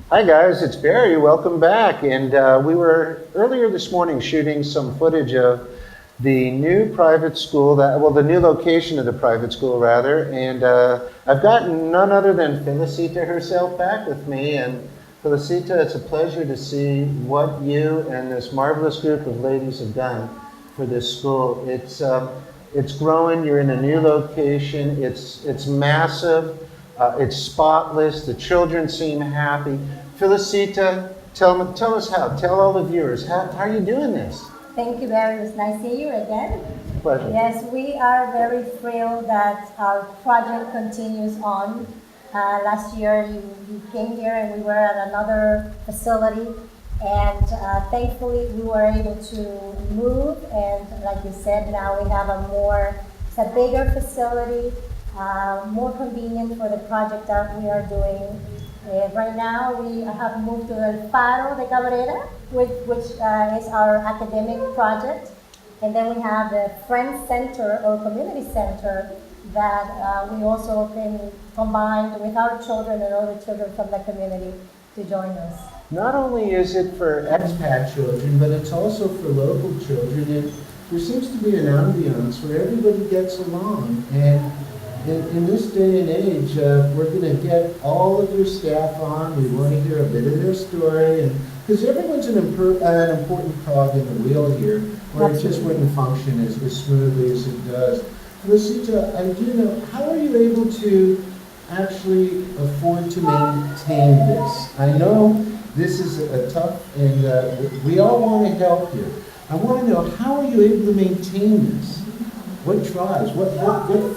Hi guys, it's Barry. Welcome back. And we were earlier this morning shooting some footage of the new private school, the new location of the private school rather. And I've got none other than Felicita herself back with me. And Felicita, it's a pleasure to see what you and this marvelous group of ladies have done for this school. It's growing. You're in a new location. It's massive. It's spotless. The children seem happy. Felicita, tell us how. Tell all the viewers how are you doing this? Thank you, Barry. It was nice seeing you again. Pleasure. Yes, we are very thrilled that our project continues on. Last year, you came here and we were at another facility, and thankfully we were able to move. And like you said, now we have it's a bigger facility, more convenient for the project that we are doing. Right now, we have moved to El Faro de Cabrera, which is our academic project. And then we have the Friends Center or Community Center that we also can combine with our children and other children from the community to join us. Not only is it for expat children, but it's also for local children. And there seems to be an ambiance where everybody gets along. And in this day and age, we're going to get all of your staff on. We want to hear a bit of their story, and because everyone's an important cog in the wheel here, or it just wouldn't function as smoothly as it does. Felicita, I do know, how are you able to actually afford to maintain this? I know this is a tough, and we all want to help you. I want to know, how are you able to maintain this? What drives? What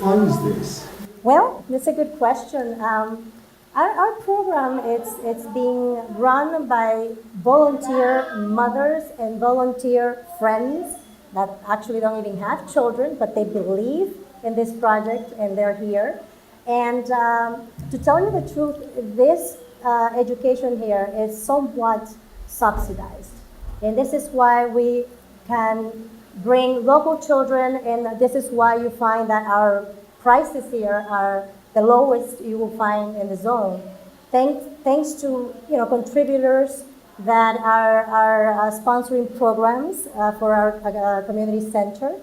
funds this? Well, that's a good question. Our program it's being run by volunteer mothers and volunteer friends that actually don't even have children, but they believe in this project and they're here. And to tell you the truth, this education here is somewhat subsidized, and this is why we can bring local children, and this is why you find that our prices here are the lowest you will find in the zone. Thanks to contributors that are sponsoring programs for our community center,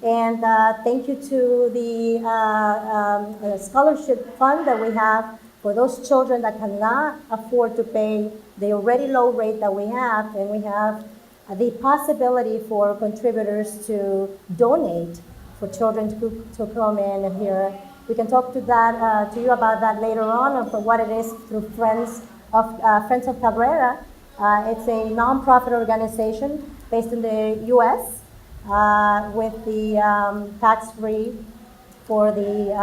and thank you to the scholarship fund that we have for those children that cannot afford to pay the already low rate that we have, and we have the possibility for contributors to donate for children to come in and here. We can talk to you about that later on, and for what it is through Friends of Cabrera. It's a nonprofit organization based in the U.S. With the tax-free for the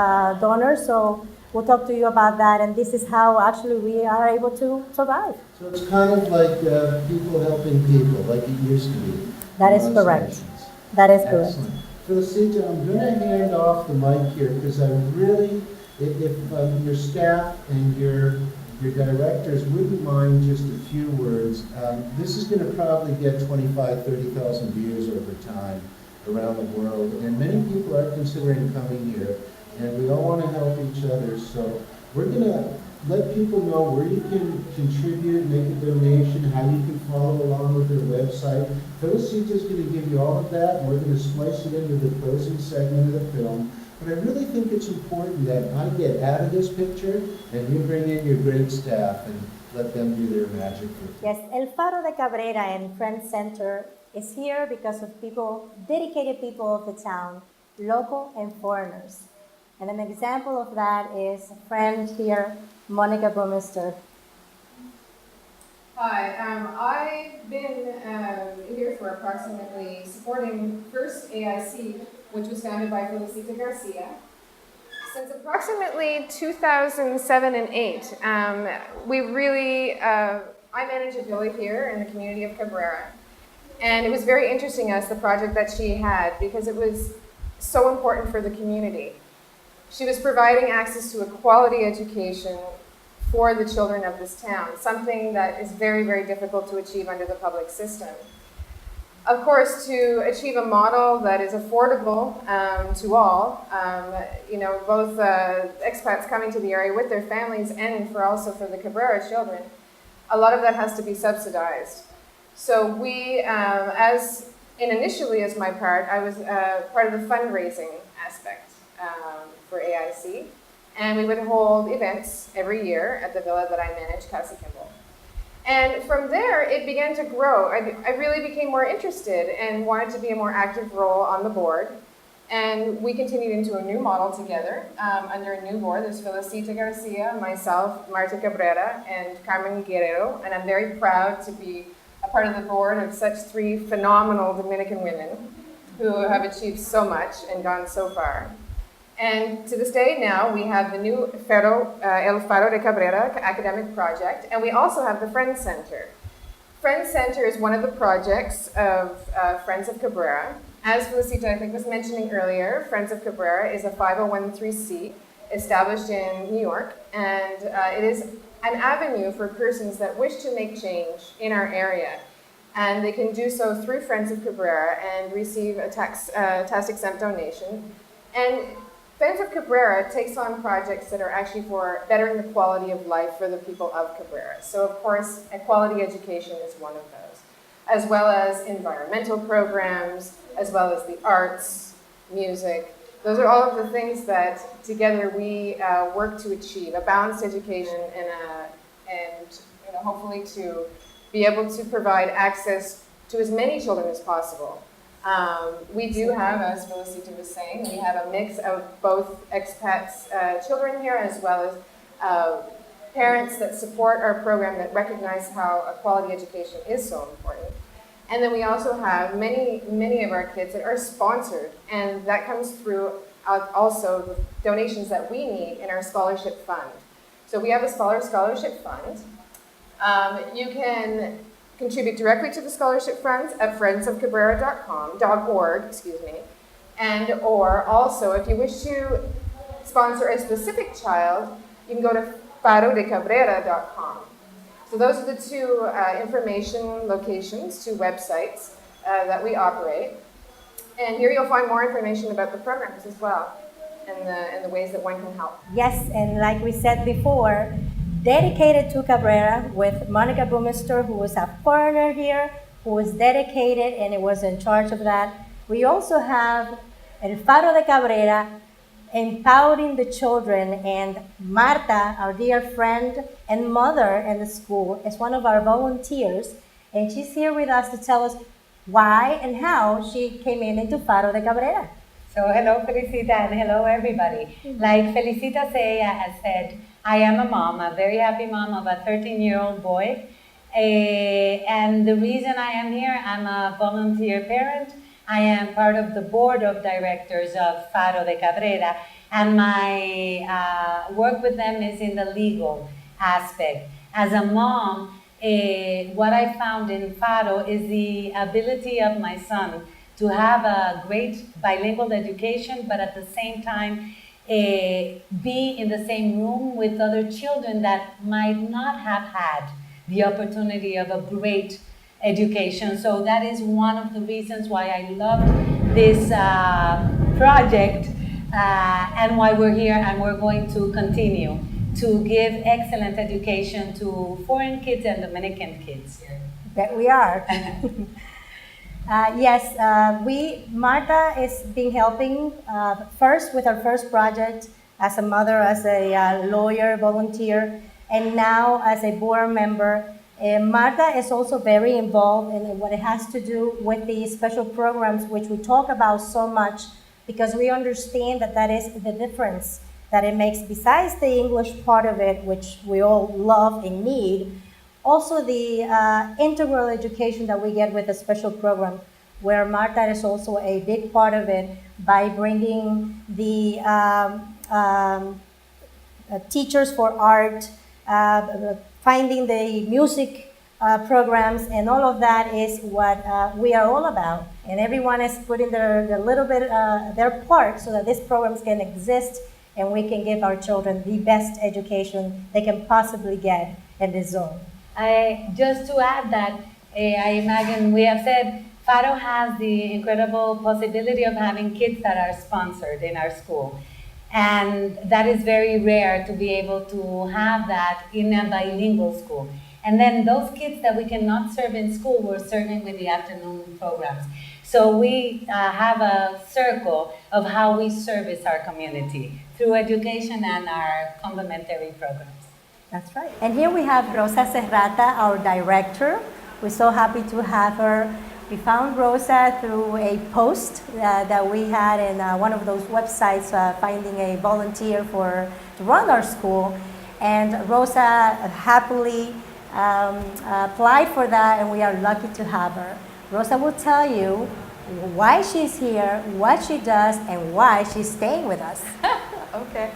donors. So we'll talk to you about that, and this is how actually we are able to survive. So it's kind of like people helping people, like it used to be. That is correct. That is correct. Excellent. Felicita, I'm going to hand off the mic here because I really, if your staff and your directors wouldn't mind just a few words, this is going to probably get 25,000, 30,000 views over time around the world, and many people are considering coming here, and we all want to help each other, so we're going to let people know where you can contribute, make a donation, how you can follow along with their website. Felicita's going to give you all of that, and we're going to splice it into the closing segment of the film. But I really think it's important that I get out of this picture and you bring in your great staff and let them do their magic for you. Yes, El Faro de Cabrera and Friends Center is here because of dedicated people of the town, local and foreigners. And an example of that is a friend here, Monica Burmester. Hi, I've been here for approximately supporting first AIC, which was founded by Felicita Garcia. Since approximately 2007 and 8, I manage a villa here in the community of Cabrera. And it was very interesting as the project that she had because it was so important for the community. She was providing access to a quality education for the children of this town, something that is very, very difficult to achieve under the public system. Of course, to achieve a model that is affordable to all, both expats coming to the area with their families and also for the Cabrera children, a lot of that has to be subsidized. So we, initially as my part, I was part of the fundraising aspect for AIC. And we would hold events every year at the villa that I manage, Casa Kimball. And from there, it began to grow. I really became more interested and wanted to be a more active role on the board. And we continued into a new model together under a new board. There's Felicita Garcia, myself, Marta Cabrera, and Carmen Guerrero. And I'm very proud to be a part of the board of such three phenomenal Dominican women who have achieved so much and gone so far. And to this day now, we have the new El Faro de Cabrera academic project, and we also have the Friends Center. Friends Center is one of the projects of Friends of Cabrera. As Felicita, I think, was mentioning earlier, Friends of Cabrera is a 501(c) established in New York, and it is an avenue for persons that wish to make change in our area. And they can do so through Friends of Cabrera and receive a tax-exempt donation. And Friends of Cabrera takes on projects that are actually for bettering the quality of life for the people of Cabrera. So of course, a quality education is one of those, as well as environmental programs, as well as the arts, music. Those are all of the things that together we work to achieve, a balanced education and hopefully to be able to provide access to as many children as possible. We do have, as Felicita was saying, we have a mix of both expats children here as well as parents that support our program that recognize how a quality education is so important. And then we also have many of our kids that are sponsored, and that comes through also the donations that we need in our scholarship fund. So we have a scholarship fund. You can contribute directly to the scholarship funds at friendsofcabrera.org, and or also if you wish to sponsor a specific child, you can go to farodecabrera.com. So those are the two information locations, two websites that we operate. And here you'll find more information about the programs as well and the ways that one can help. Yes, and like we said before, dedicated to Cabrera with Monica Bumister, who was a foreigner here, who was dedicated and was in charge of that. We also have El Faro de Cabrera, empowering the children, and Marta, our dear friend and mother in the school, is one of our volunteers, and she's here with us to tell us why and how she came into Faro de Cabrera. So hello Felicita and hello everybody. Like Felicita has said, I am a mom, a very happy mom of a 13-year-old boy. And the reason I am here, I'm a volunteer parent. I am part of the board of directors of Faro de Cabrera, and my work with them is in the legal aspect. As a mom, what I found in Faro is the ability of my son to have a great bilingual education, but at the same time, be in the same room with other children that might not have had the opportunity of a great education. So that is one of the reasons why I loved this project and why we're here, and we're going to continue to give excellent education to foreign kids and Dominican kids here. That we are. Yes, Marta has been helping first with our first project as a mother, as a lawyer, volunteer, and now as a board member. Marta is also very involved in what it has to do with the special programs, which we talk about so much, because we understand that that is the difference that it makes, besides the English part of it, which we all love and need. Also the integral education that we get with the special program, where Marta is also a big part of it by bringing the teachers for art, finding the music programs, and all of that is what we are all about. And everyone is putting their little bit, their part, so that these programs can exist and we can give our children the best education they can possibly get in this zone. Just to add that, I imagine we have said Faro has the incredible possibility of having kids that are sponsored in our school. And that is very rare to be able to have that in a bilingual school. And then those kids that we cannot serve in school, we're serving with the afternoon programs. So we have a circle of how we service our community through education and our complementary programs. That's right. And here we have Rosa Serrata, our director. We're so happy to have her. We found Rosa through a post that we had in one of those websites, finding a volunteer to run our school. And Rosa happily applied for that, and we are lucky to have her. Rosa will tell you why she's here, what she does, and why she's staying with us. Okay.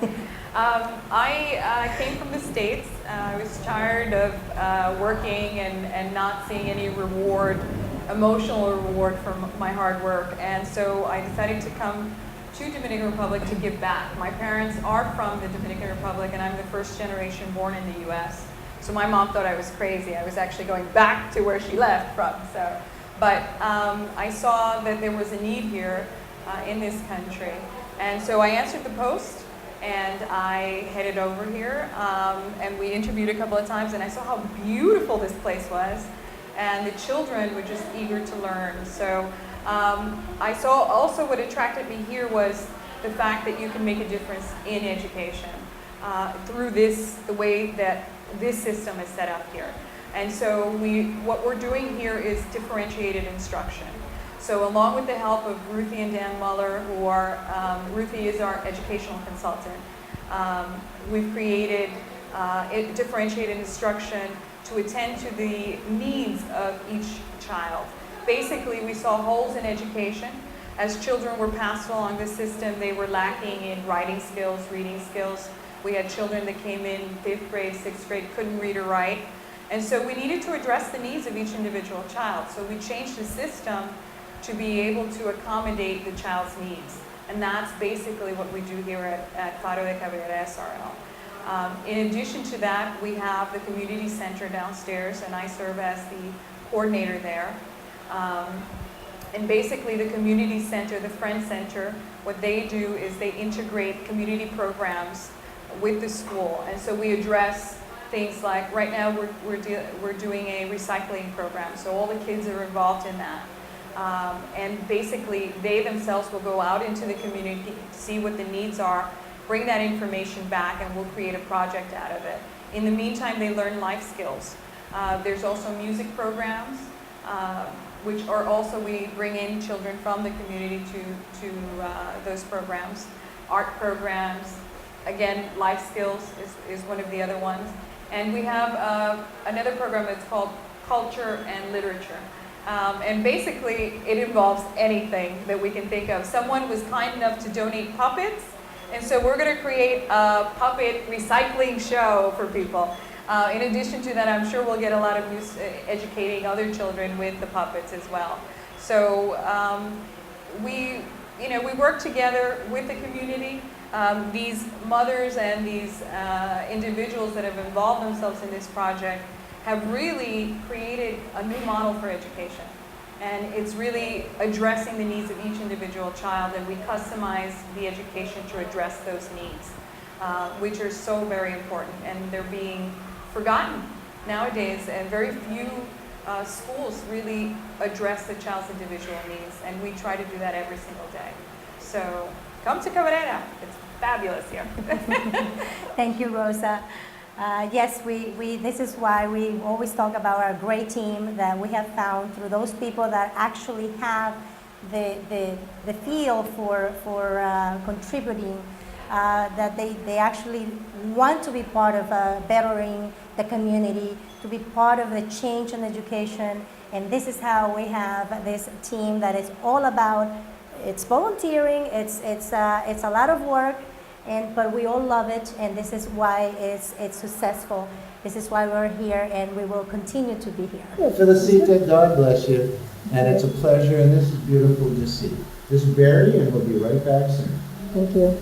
I came from the States. I was tired of working and not seeing any reward, emotional reward for my hard work. And so I decided to come to Dominican Republic to give back. My parents are from the Dominican Republic, and I'm the first generation born in the US. So my mom thought I was crazy. I was actually going back to where she left from. But I saw that there was a need here in this country. And so I answered the post, and I headed over here, and we interviewed a couple of times, and I saw how beautiful this place was, and the children were just eager to learn. So I saw also what attracted me here was the fact that you can make a difference in education through the way that this system is set up here. And so what we're doing here is differentiated instruction. So along with the help of Ruthie and Dan Muller, Ruthie is our educational consultant, we've created differentiated instruction to attend to the needs of each child. Basically, we saw holes in education. As children were passed along the system, they were lacking in writing skills, reading skills. We had children that came in 5th grade, 6th grade, couldn't read or write. And so we needed to address the needs of each individual child. So we changed the system to be able to accommodate the child's needs. And that's basically what we do here at Faro de Cabrera SRL. In addition to that, we have the community center downstairs, and I serve as the coordinator there. And basically the community center, the Friend Center, what they do is they integrate community programs with the school. And so we address things like, right now we're doing a recycling program, so all the kids are involved in that. And basically they themselves will go out into the community, see what the needs are, bring that information back, and we'll create a project out of it. In the meantime, they learn life skills. There's also music programs, which are also, we bring in children from the community to those programs. Art programs, again, life skills is one of the other ones. And we have another program that's called Culture and Literature. And basically, it involves anything that we can think of. Someone was kind enough to donate puppets, and so we're going to create a puppet recycling show for people. In addition to that, I'm sure we'll get a lot of use educating other children with the puppets as well. So we work together with the community. These mothers and these individuals that have involved themselves in this project have really created a new model for education. And it's really addressing the needs of each individual child, and we customize the education to address those needs, which are so very important, and they're being forgotten nowadays, and very few schools really address the child's individual needs, and we try to do that every single day. So come to Cabrera. It's fabulous here. Thank you, Rosa. Yes, this is why we always talk about our great team that we have found through those people that actually have the feel for contributing, that they actually want to be part of bettering the community, to be part of the change in education. And this is how we have this team that is all about, it's volunteering, it's a lot of work, but we all love it, and this is why it's successful. This is why we're here, and we will continue to be here. Yeah, Felicita, God bless you, and it's a pleasure, and this is beautiful to see. This is Barry, and we'll be right back soon. Thank you.